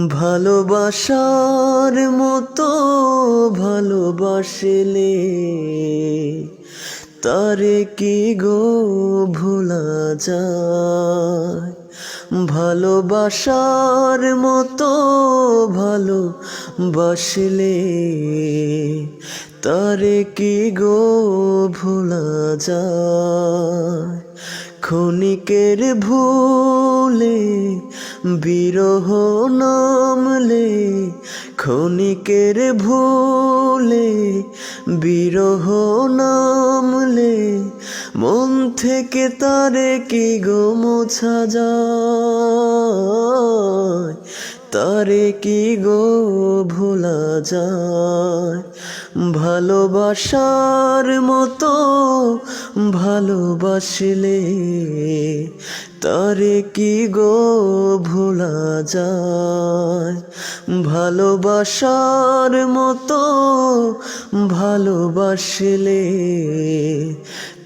ভালোবাসার মতো ভালোবাসলে তারে কি গো ভোলা যায়। ভালোবাসার মতো ভালোবাসলে তারে কি গো ভোলা যায়। ক্ষণিকের ভুলে বিরহ নামলে, ক্ষণিকের ভুলে বিরহ নামলে মন থেকে তারে কি গো মোছা যায়। তারে কি গো ভোলা যায়। ভালোবাসার মতো ভালোবাসলে তারে কি গো ভোলা যায়। ভালোবাসার মতো ভালোবাসলে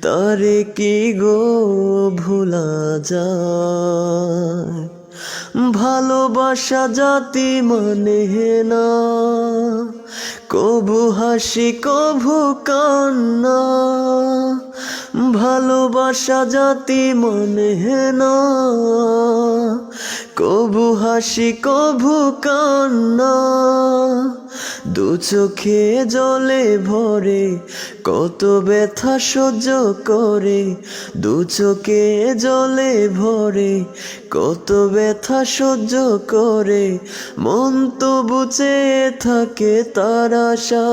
তারে কি গো ভোলা যায়। ভালোবাসা জাতি মানে না, কভু হাসি কভু কান্না। ভালোবাসা জাতি মানে না, কভু হাসি কভু কান্না। দু চোখে জলে ভরে কত ব্যথা সহ্য করে, দু চোখে জলে ভরে কত ব্যথা সহ্য করে মন তবু চেয়ে থাকে তার আশায়।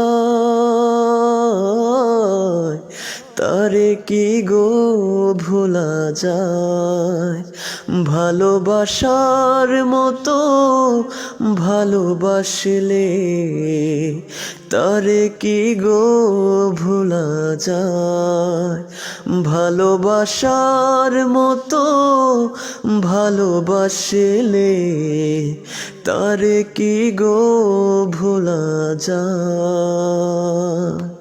তারে কি গো ভোলা যায়। ভালোবাসার মতো ভালোবাসলে তারে কি গো ভোলা যায়। ভালোবাসার মতো ভালোবাসলে তারে কি গো ভোলা যায়।